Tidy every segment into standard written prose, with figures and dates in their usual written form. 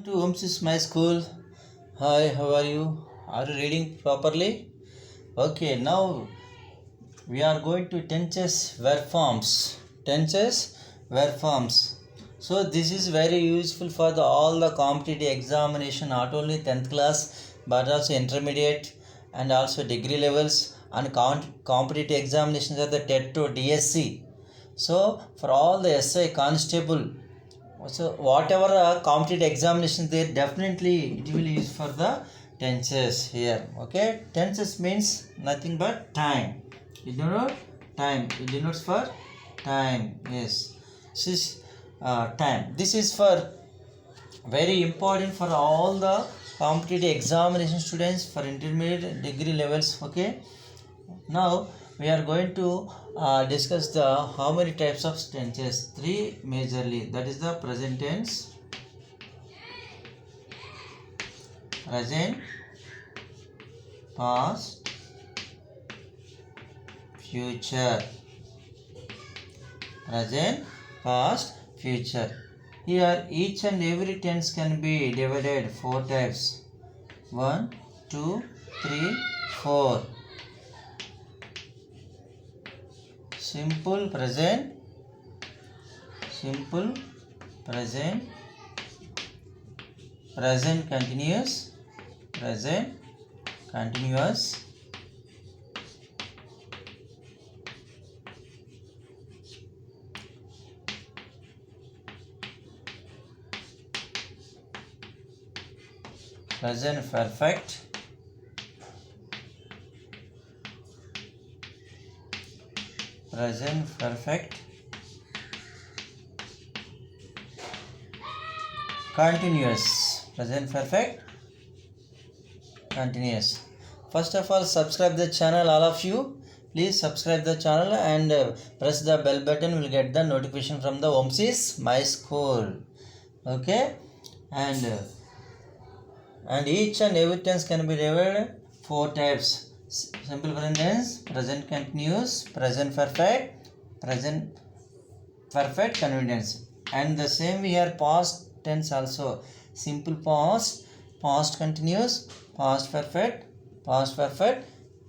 To Omsis My School. Hi, how are you? Are you reading properly? Okay, now we are going to tenses verb forms. Tenses verb forms. So this is very useful for all the competitive examination, not only 10th class but also intermediate and also degree levels and competitive examinations at the TET to DSC. So for all the SI constable, so whatever competitive examination there, definitely it will use for the tenses here. Okay, tenses means nothing but time. You know time. It denotes for time. Yes, this is time. This is for very important for all the competitive examination students for intermediate degree levels. Okay, now we are going to discuss the how many types of tenses. Three majorly. That is the present tense, present, past, future. Present, past, future. Here each and every tense can be divided four types. 1, 2, 3, 4. Simple present, simple present, present continuous, present continuous, present perfect, present perfect, continuous, present perfect, continuous. First of all, subscribe the channel, all of you. Please subscribe the channel and press the bell button. Will get the notification from the Omsis My School. Okay, and each and every tense can be divided four types. Simple present tense, present continuous, present perfect, present perfect continuous. And the same we have past tense also. Simple past, past continuous, past perfect,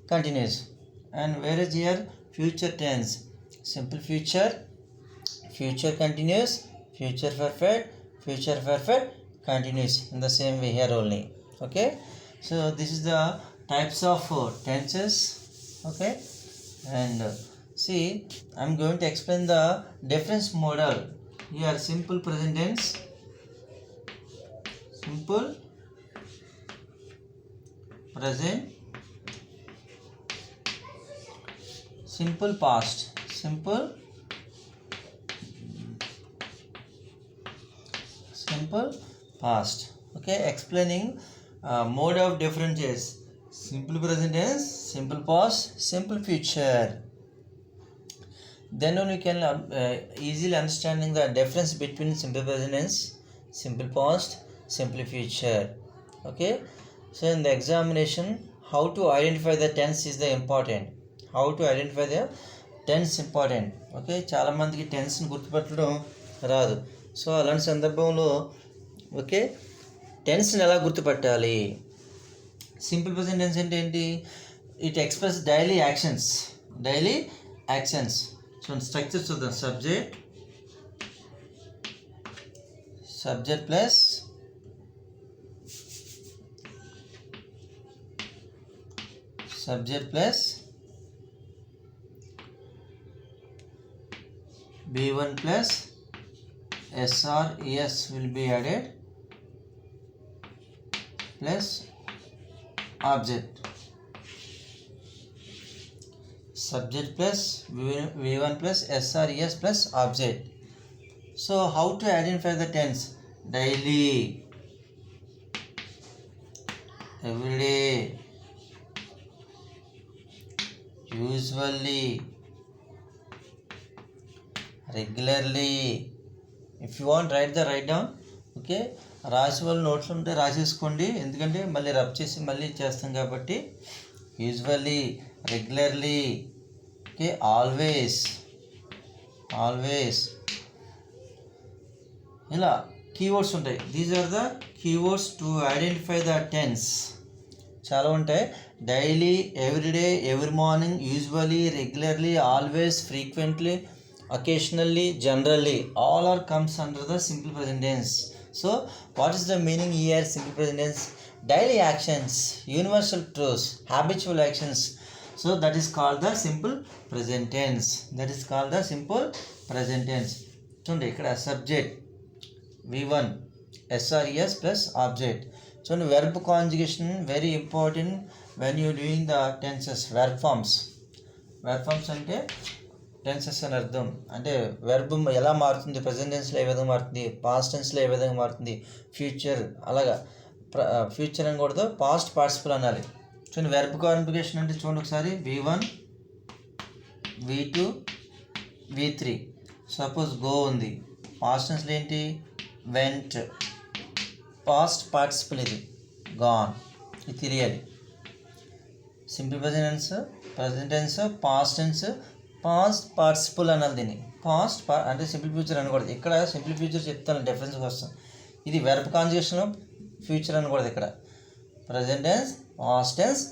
continuous. And whereas here future tense, simple future, future continuous, future perfect, continuous. In the same way here only. Okay, so this is the types of tenses. Okay, and see, I'm going to explain the difference model. Here simple present tense, simple present, simple past, simple past. Okay, explaining mode of differences. Simple present tense, simple past, simple future. Then only you can easily understanding the difference between simple present tense, simple past, simple future. Okay, so in the examination, how to identify the tense is the important. How to identify the tense important. Okay, చాలా మందికి టెన్స్ని గుర్తుపట్టడం రాదు. So అలాంటి సందర్భంలో okay టెన్స్ని ఎలా గుర్తుపట్టాలి? Simple present tense అంటే ఏంటి? It express daily actions. So structure చూద్దాం. Subject plus B1 plus SR ES will be added plus object. Subject plus V1 plus SR ES plus object. So how to identify the tense? Daily, every day, usually, regularly. If you want right down. Okay, రాసి వాళ్ళు notes ఉంటే రాసేసుకోండి, ఎందుకంటే మళ్ళీ rub చేసి మళ్ళీ చేస్తాం కాబట్టి. Usually, regularly, okay, always ఇలా కీవర్డ్స్ ఉంటాయి. These are the keywords to identify the tense. చాలా ఉంటాయి. Daily, everyday, every morning, usually, regularly, always, frequently, occasionally, generally, all are comes under the simple present tense. So what is the meaning here? Simple present tense, daily actions, universal truths, habitual actions. So that is called the simple present tense. That is called the simple present tense. చూడండి ఇక్కడ subject v1 sres plus object. చూడండి verb conjugation very important when you doing the tenses. verb forms అంటే tenses అని అర్థం. అంటే verb ఎలా మారుతుంది, present టెన్స్లో ఏ విధంగా మారుతుంది, పాస్ట్ టెన్స్లో ఏ విధంగా మారుతుంది, ఫ్యూచర్ అలాగా. ఫ్యూచర్ అనకూడదు, పాస్ట్ పార్టిసిపల్ అనాలి. చూడండి వెర్బ్ కాన్ఫిగరేషన్ అంటే చూడండి ఒకసారి v1 v2 v3. Suppose go ఉంది, పాస్ట్ టెన్స్లో ఏంటి వెంట్, పాస్ట్ పార్టిసిపల్ ఇది గాన్. ఇది తెలియాలి. Simple present tense, past tense, past participle అనాలి దీన్ని. అంటే సింపుల్ ఫ్యూచర్ అనకూడదు. ఇక్కడ సింపుల్ ఫ్యూచర్ చెప్తాను డిఫరెన్స్ కోసం. ఇది వెర్బ్ కాంజుగేషన్, ఫ్యూచర్ అనకూడదు. ఇక్కడ present tense, past tense,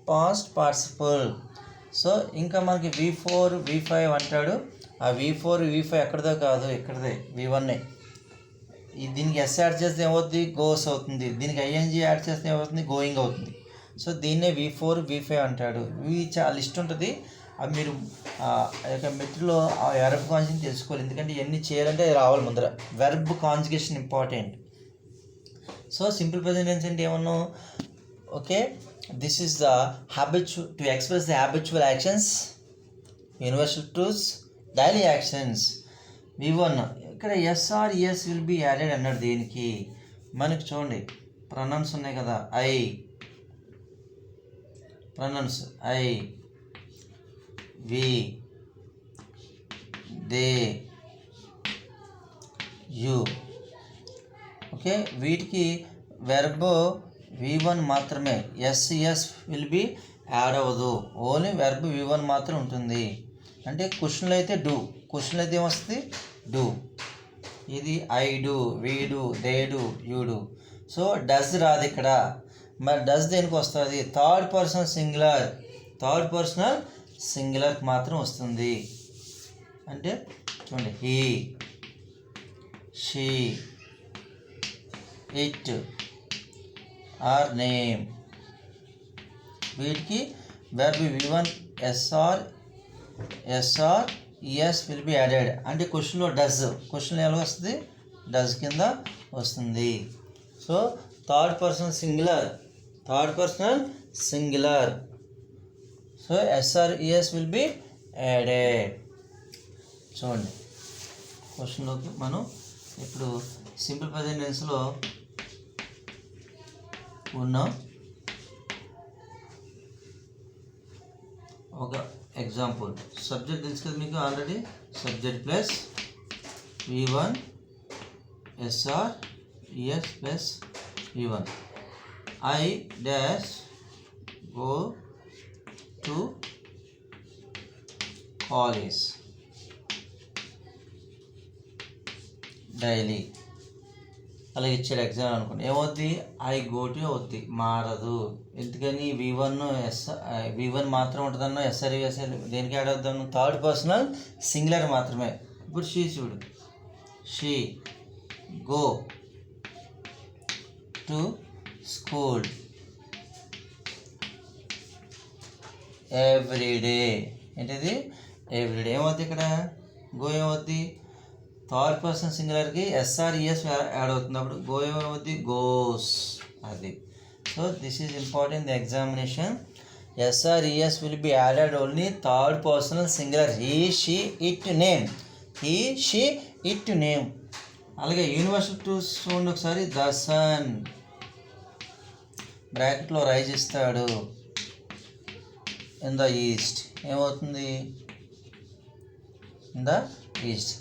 past participle. So ఇంకా మనకి v4 v5 అంటాడు. ఆ v4 v5 ఎక్కడిదో కాదు, ఇక్కడదే v1. దీనికి ఎస్ యాడ్ చేస్తే ఏమవుతుంది, గోస్ అవుతుంది. దీనికి ఐఎన్జీ యాడ్ చేస్తే ఏమవుతుంది, గోయింగ్ అవుతుంది. సో దీన్నే v4 v5 అంటాడు. చాలా లిస్ట్ ఉంటుంది. అవి మీరు యొక్క మెట్రిలో ఆ వెర్బ్ కాంజుగేషన్ తెలుసుకోవాలి. ఎందుకంటే ఇవన్నీ చేయాలంటే రావాలి ముందర. Verb conjugation important. So simple present tense అంటే ఏమన్నా, okay, this is the habitual to express the habitual actions, universal truths, daily actions. v1 ఇక్కడ ఎస్ విల్ బి యాడెడ్ అన్నాడు. దేనికి మనకి చూడండి ప్రొనౌన్స్ ఉన్నాయి కదా, pronouns I, we, they, you. Okay, వీటికి వెర్బ్ v1 మాత్రమే, ఎస్ విల్ బి యాడ్ అవ్వదు. ఓన్లీ వెర్బ్ v1 మాత్రం ఉంటుంది. అంటే క్వశ్చన్లో అయితే డూ, క్వశ్చన్లో అయితే ఏమొస్తుంది డూ. ఇది I do, we do, they do, you do. So does రాదు ఇక్కడ. మరి డస్ దేనికి వస్తుంది, థర్డ్ పర్సనల్ సింగులర్ మాత్రం వస్తుంది. అంటే చూడండి he, she, it are name. వీటికి verb v1 s will be added. అంటే క్వశ్చన్లో డస్, క్వశ్చన్లో ఎలా వస్తుంది, డస్ కింద వస్తుంది. So third personal singular. So SRES will be added. చూడండి క్వశ్చన్లోకి మనం ఇప్పుడు సింపుల్ ప్రెజెంట్ టెన్స్లో ఉన్నాం. ఒక ఎగ్జాంపుల్, సబ్జెక్ట్ తెలుసు కదా మీకు already. Subject plus v1 SRES plus v1. I dash go to college daily. అలా ఇచ్చాడు ఎగ్జామ్ అనుకోండి, ఏమవుద్ది ఐ గో టు అవుద్ది, మారదు. ఎందుకని v1 మాత్రం ఉంటుందన్న, SRES దేనికి యాడ్ అవుతాను, థర్డ్ పర్సనల్ సింగులర్ మాత్రమే. ఇప్పుడు షీ చూడు, she go to school everyday. ఏంటిది ఎవ్రీడే. ఏమవుద్ది ఇక్కడ గో ఏమవుద్ది, థర్డ్ పర్సన్ సింగులర్కి SRES యాడ్ అవుతుంది. అప్పుడు గో ఏమవుద్ది గోస్. అది. So this is important the examination. SRES will be added only third personal singular. He, she, it, name. He, she, it, name. అలాగే యూనివర్సల్ ట్రూత్స్ చూడండి ఒకసారి. ద సన్ బ్రాకెట్లో రైజ్ ఇస్తాడు ఇన్ ద ఈస్ట్. ఏమవుతుంది in the east.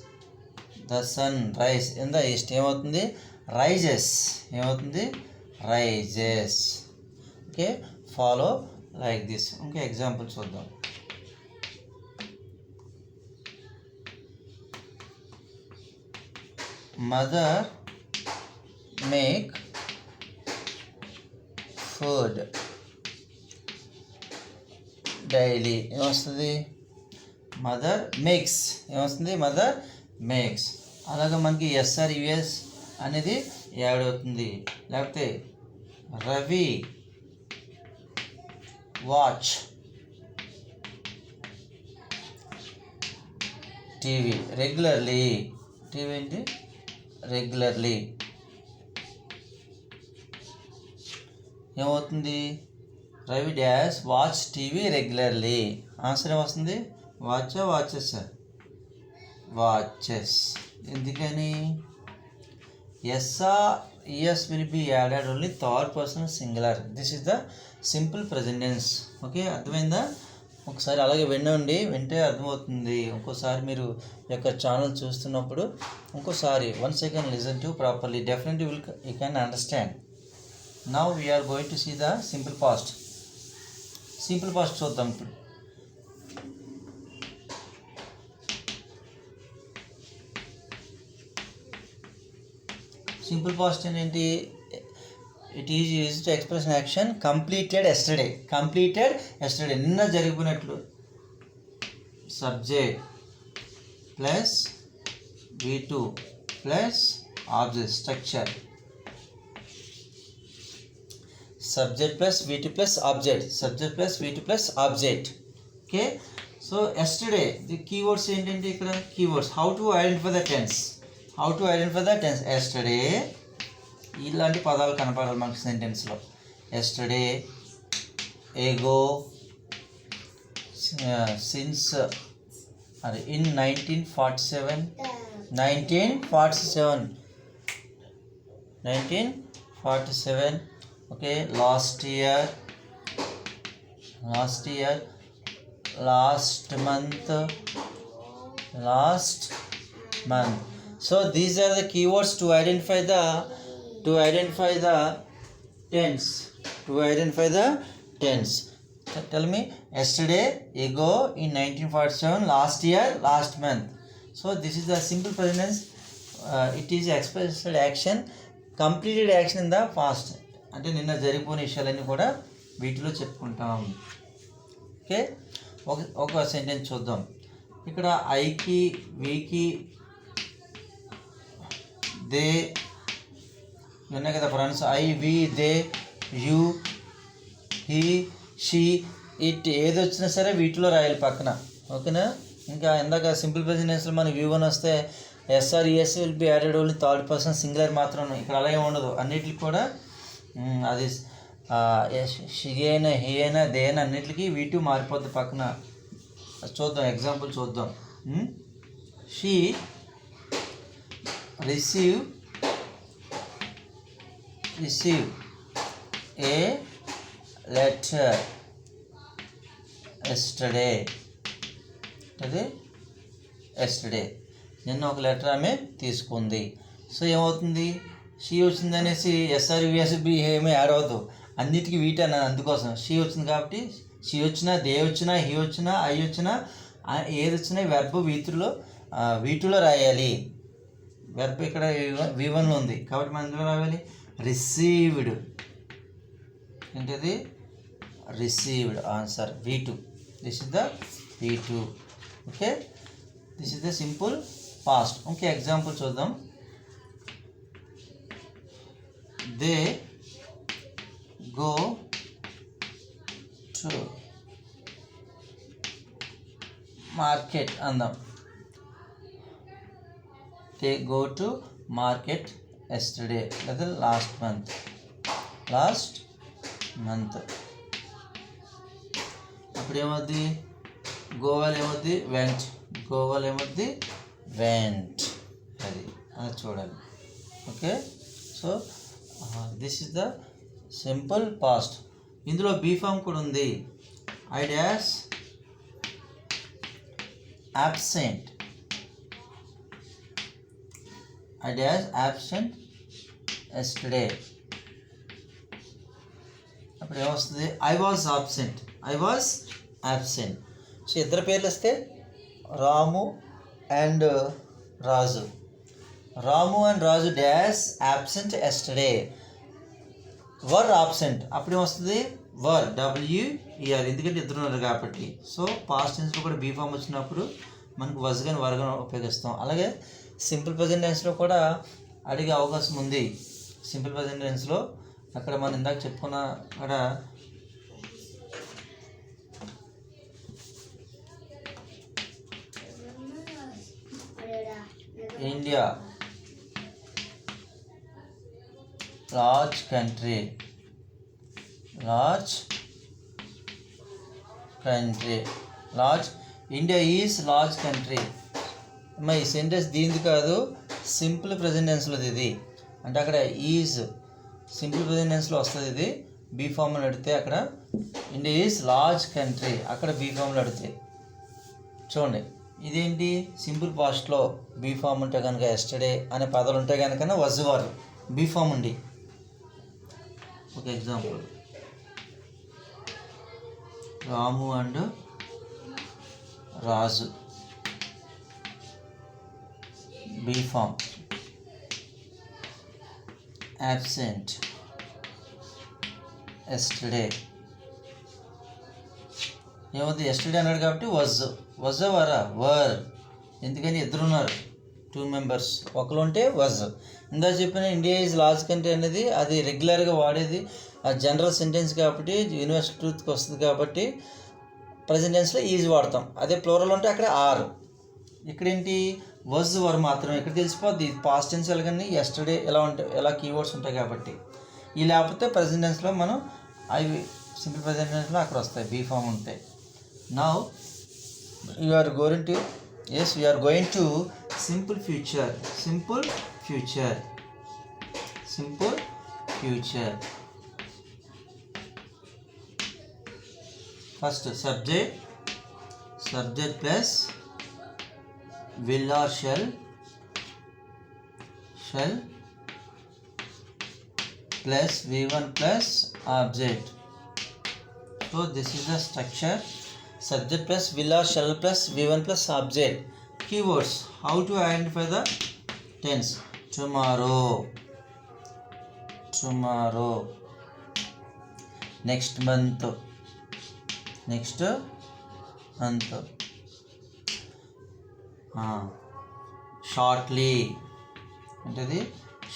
The sun rise in the east. ఏమవుతుంది rises. ఏమవుతుంది rises. Okay, follow like this. ఇంకా example చూద్దాం. మదర్ మేక్ ఫుడ్ డైలీ ఏమొస్తుంది? Mother makes. ఏమొస్తుంది? Mother makes. అలాగే మనకి ఎస్ఆర్ యుఎస్ అనేది యాడ్ అవుతుంది. లేకపోతే Ravi watch TV regularly. TV ఏంటి? రెగ్యులర్లీ. ఏమవుతుంది? Ravi dash watch TV regularly. Answer ఏమొస్తుంది? Watch watches? వాచెస్. ఎందుకని? S will be added only third person singular. This is the simple present tense. Okay, అర్థమైందా? ఒకసారి అలాగే వింటే అర్థమవుతుంది. ఇంకోసారి మీరు యొక్క ఛానల్ చూస్తున్నప్పుడు ఇంకోసారి once you can listen to properly, definitely you can understand. Now we're going to see the simple past. Simple past చూద్దాం ఇప్పుడు. సింపుల్ పాస్ట్ ఏంటి? It is use to express action completed yesterday. Completed yesterday, నిన్న జరిగినట్లు. Subject plus V2 plus object structure. Subject plus V2 plus object. Subject plus V2 plus object. Okay, so yesterday the keywords ఏంటంటే ఇక్కడ keywords. How to identify the tense. Yesterday ఇలాంటి పదాలు కనపడాలి మనకి సెంటెన్స్లో. Yesterday, ఎగో, since, అది in 1947. Okay, last year, last month. So these are the keywords to identify the tense. Tell me, yesterday, ago, in 1947, last year, last month. So this is the simple present tense. It is expressed action, completed action in the past. అంటే నిన్న జరిగిపోయిన విషయాలన్నీ కూడా వీటిలో చెప్పుకుంటాం. Okay, ఒక sentence చూద్దాం. ఇక్కడ ఐకి, వీకి, దే ఉన్నాయి కదా friends. I, we, they, you, he, she, it ఏది వచ్చినా సరే వీటిలో రాయాలి పక్కన. ఓకేనా? ఇంకా ఇందాక సింపుల్ ప్రెజెంటెన్స్లో మనకి V1 వస్తే S or ES will be added only third person singular మాత్రం. ఇక్కడ అలాగే ఉండదు. అన్నిటికి కూడా అది షీ అయినా, హీ అయినా, దే అయినా అన్నిటికీ V2 మారిపోద్ది పక్కన. చూద్దాం, ఎగ్జాంపుల్ చూద్దాం. She receive a letter yesterday. నిన్న ఒక లెటర్ ఆమె తీసుకుంది. సో ఏమవుతుంది? షీ వచ్చింది అనేసి ఎస్ఆర్ యుఎస్బి ఏమీ యాడ్ అవ్వదు. అన్నిటికీ వీటి అన్నాను. అందుకోసం షీ వచ్చింది కాబట్టి షీ వచ్చినా, దే వచ్చినా, హీ వచ్చినా, ఐ వచ్చినా, ఏది వచ్చినా వెర్బ్ వీటిలో రాయాలి. వెర్బ్ ఇక్కడ V1లో ఉంది కాబట్టి మనం ఎందులో రావాలి? రిసీవ్డ్. ఏంటది? Received. Answer V2. This is the V2. Okay, this is the simple past. Okay, example చూద్దాం. దే గో టు మార్కెట్ అందాం. They go to market yesterday లేదా లాస్ట్ మంత్. అప్పుడు ఏమవుద్ది? గోవాలో ఏమవుద్ది? వెంట్. అది చూడాలి. Okay, so this is the simple past. ఇందులో బీ ఫామ్ కూడా ఉంది. I dash absent. I was absent yesterday. అప్పుడు ఏమొస్తుంది? I was absent. సో ఇద్దరు పేర్లు వస్తే Ramu and Raju. Ramu and Raju dash absent yesterday. Were absent అప్పుడు ఏమొస్తుంది వర్ WER, ఎందుకంటే ఇద్దరు ఉన్నారు కాబట్టి. సో పాస్ట్ టెన్స్లో కూడా బీ ఫామ్ వచ్చినప్పుడు మనకు వజ్ కానీ వర్ కానీ ఉపయోగిస్తాం. అలాగే సింపుల్ ప్రెజెంట్ టెన్స్లో కూడా అడిగే అవకాశం ఉంది. సింపుల్ ప్రెజెంట్ టెన్స్లో అక్కడ మనం ఇందాక చెప్పుకున్న అక్కడ India large country, India is large country. అమ్మా ఈ సెంటెన్స్ దీనిది కాదు, సింపుల్ ప్రెజెంట్ టెన్స్లోది ఇది. అంటే అక్కడ ఈజ్ సింపుల్ ప్రెజెంట్ టెన్స్లో వస్తుంది ఇది. బీ ఫామ్లో అడిగితే అక్కడ ఇండియా ఈజ్ లార్జ్ కంట్రీ, అక్కడ బీ ఫామ్లో అడిగితే. చూడండి ఇదేంటి సింపుల్ పాస్ట్లో బీ ఫామ్ ఉంటే కనుక ఎస్టర్డే అనే పదాలు ఉంటే కనుక వజ్ వర్ బీ ఫామ్ ఉండి. ఒక example, Ramu and Raju be form absent yesterday. ఏమవుతుంది ఎస్టర్డే అన్నాడు కాబట్టి వజ్ వరా వర్, ఎందుకని ఇద్దరు ఉన్నారు 2 మెంబర్స్, ఒకరు ఉంటే వజ్. ఇందా చెప్పిన ఇండియా ఈజ్ లార్జ్ కంట్రీ అనేది అది రెగ్యులర్గా వాడేది జనరల్ సెంటెన్స్ కాబట్టి యూనివర్సల్ ట్రూత్కి వస్తుంది కాబట్టి ప్రజెంట్ టెన్స్లో ఈజ్ వాడతాం. అదే ప్లూరల్ ఉంటే అక్కడ ఆర్. ఇక్కడ ఏంటి వజ్ వర్ మాత్రం ఇక్కడ తెలిసిపోద్ది. పాస్ట్ టెన్స్ ఎలాగని ఎస్టర్డే ఎలా ఉంటాయి, ఎలా కీవర్డ్స్ ఉంటాయి కాబట్టి. ఈ లేకపోతే ప్రజెంట్ టెన్స్లో మనం అవి సింపుల్ ప్రజెంట్ టెన్స్లో అక్కడ వస్తాయి బీ ఫామ్ ఉంటాయి. Now we are going to simple future. First subject plus will or shall plus V1 plus object. So this is the structure. Subject plus will or shall plus V1 plus object. Keywords. How to identify the tense? Tomorrow, next month,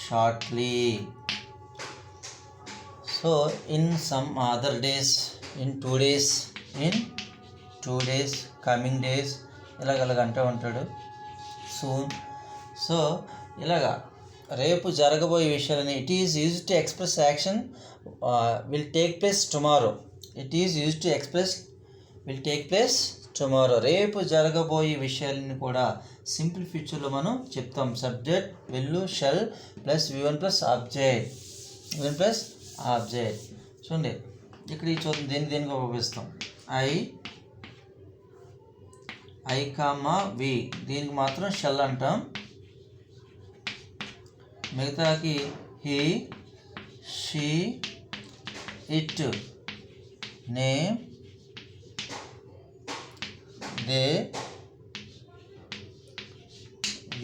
shortly, so in some other days, in 2 days, coming days, ఇలాగ అంటూ ఉంటాడు. Soon. So ఇలాగా రేపు జరగబోయే విషయాలని it is use to express action will take place tomorrow. రేపు జరగబోయే విషయాలని కూడా సింపుల్ ఫ్యూచర్లో మనం చెప్తాం. Subject will shall plus V1 plus object. చూడండి ఇక్కడ ఈ చూద్దాం దేనికి ఉపయోగిస్తాం. ఐ కామా వి, దీనికి మాత్రం షెల్ అంటాం. మిగతాకి he, she, it, name, they,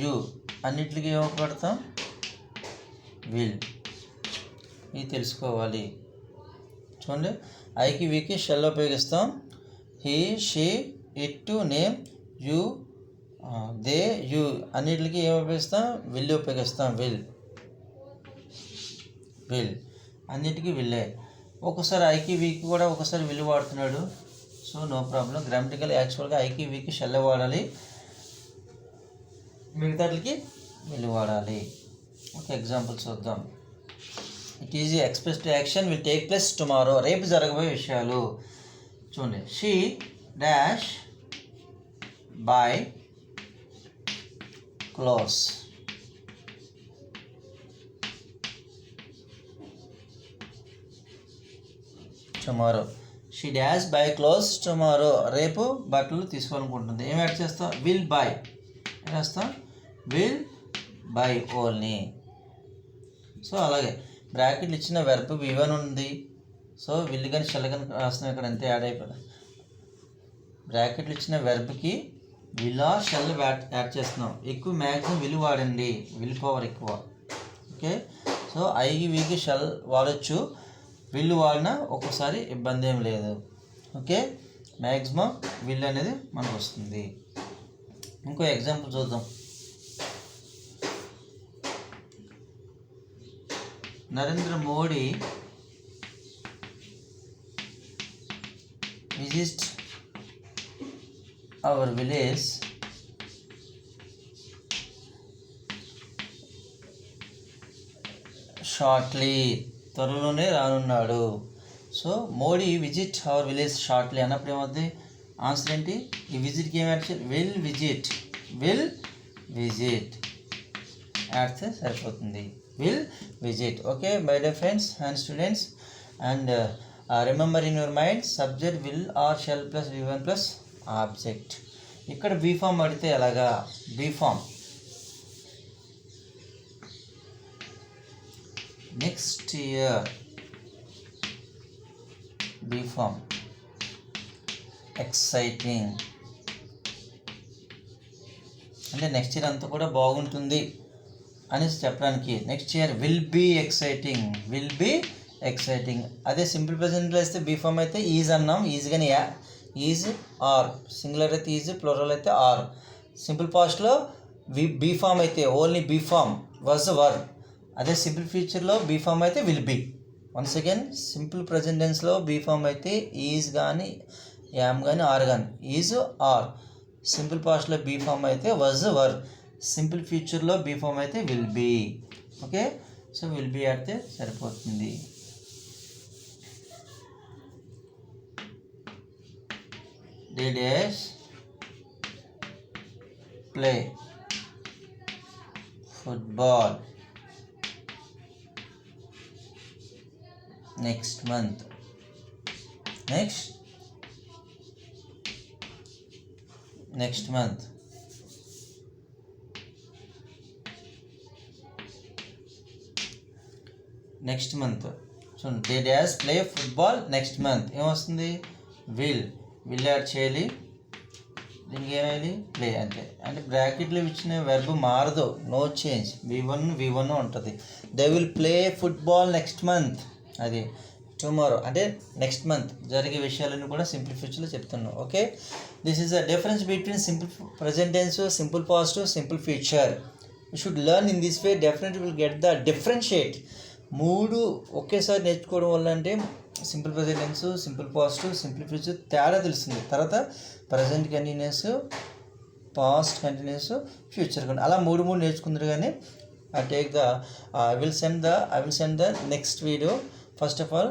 you అన్నిటికీ ఏమో పెడతాం విల్. ఇది తెలుసుకోవాలి. చూడండి ఐకి వీకి షెల్ ఉపయోగిస్తాం. He, she, it, name, you, they, you అన్నిటికీ ఏమి ఉపయోగిస్తాం విల్ ఉపయోగిస్తాం. విల్ అన్నిటికీ విల్లే. ఒక్కోసారి ఐకి వీకి కూడా ఒకసారి విల్ వాడుతున్నాడు. So no problem. గ్రామటికల్ యాక్చువల్గా ఐకి వీకి షెల్ వాడాలి, మిగతాటికి విల్ వాడాలి. ఒక ఎగ్జాంపుల్ చూద్దాం. It is expressed action will take place tomorrow, రేపు జరగబోయే విషయాలు. చూడండి she dash by clothes. Tomorrow she dash by clothes tomorrow, రేపు బట్టలు తీసుకోవాలనుకుంటుంది. ఏం యాడ్ చేస్తాం విల్ బై వేస్తాం, విల్ బై ఓన్లీ. సో అలాగే బ్రాకెట్లు ఇచ్చిన వెర్బ్ V1 ఉంది. సో విల్ కానీ షెల్ కానీ రాస్తున్నాం ఇక్కడ అంతే యాడ్ అయిపోయింది. బ్రాకెట్లు ఇచ్చిన వెర్బ్కి విల్ ఆర్ షెల్ యాడ్ చేస్తున్నాం. ఎక్కువ మ్యాక్సిమం విల్ వాడండి, విల్ పవర్ ఎక్కువ. ఓకే, సో ఐకి వీకి షెల్ వాడచ్చు, విల్ వాడినా ఒక్కోసారి ఇబ్బంది ఏం లేదు. ఓకే, మ్యాక్సిమం విల్ అనేది మనకు వస్తుంది. ఇంకో ఎగ్జాంపుల్ చూద్దాం. Narendra Modi visit our village shortly, త్వరలోనే రానున్నాడు. సో Modi visit our village shortly అన్నప్పుడు ఏమవుతుంది? ఆన్సర్ ఏంటి? ఈ విజిట్కి ఏం యాడ్ చేయాలి? Will visit, will visit add చేస్తే సరిపోతుంది. Will visit. Okay my dear friends and students, and remember in your mind subject will or shall plus V1 plus object. ఇక్కడ బీ ఫామ్ అడిగితే ఎలాగా? Be form next year, be form exciting అంటే next year అంతా కూడా బాగుంటుంది అనేసి చెప్పడానికి. Next year will be exciting, will be exciting. అదే సింపుల్ ప్రెజెంట్లో వేస్తే బీ ఫామ్ అయితే ఈజ్ అన్నాం, ఈజ్ కానీ ఈజ్ ఆర్, సింగులర్ అయితే ఈజ్, ప్లూరల్ అయితే ఆర్. సింపుల్ పాస్ట్లో బీ ఫామ్ అయితే only be form was were. అదే సింపుల్ ఫ్యూచర్లో బీ ఫామ్ అయితే will be. Once again simple present టెన్స్లో బీ ఫామ్ అయితే ఈజ్ కానీ యామ్ కానీ ఆర్ కానీ, ఈజ్ ఆర్. సింపుల్ పాస్ట్లో బీ ఫామ్ అయితే వాజ్ వర్. సింపుల్ ఫ్యూచర్లో బీ ఫామ్ అయితే will be. Okay, so will be ఆడితే సరిపోతుంది. They days play football next month. Next month. Next month. So they dash play football next month. ఏమొస్తుంది? Will add చేయాలి, దీనికి ఏమేయాలి? Play అంతే. అంటే బ్రాకెట్లో ఇచ్చిన వెర్బ్ మారదు, నో చేంజ్, V1 ఉంటుంది. They will play football next month, అది టుమారో అంటే నెక్స్ట్ మంత్ జరిగే విషయాలను కూడా సింపుల్ ఫ్యూచర్లో చెప్తున్నాను. Okay, this is the difference between simple present tense, simple past, simple future. You should learn in this way, definitely will get the differentiate. మూడు ఒకేసారి నేర్చుకోవడం వల్ల అంటే simple present tense, simple past, simple future తేడా తెలుస్తుంది. తర్వాత present continuous, past continuous, future continuous, అలా మూడు నేర్చుకుందరు. కానీ I will send the next video. First of all,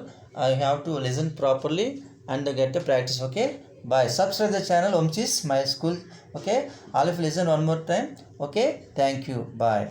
I have to listen properly and get the practice. Okay, bye. Subscribe the channel Omchis My School. Okay, all of you listen one more time. Okay, thank you. Bye.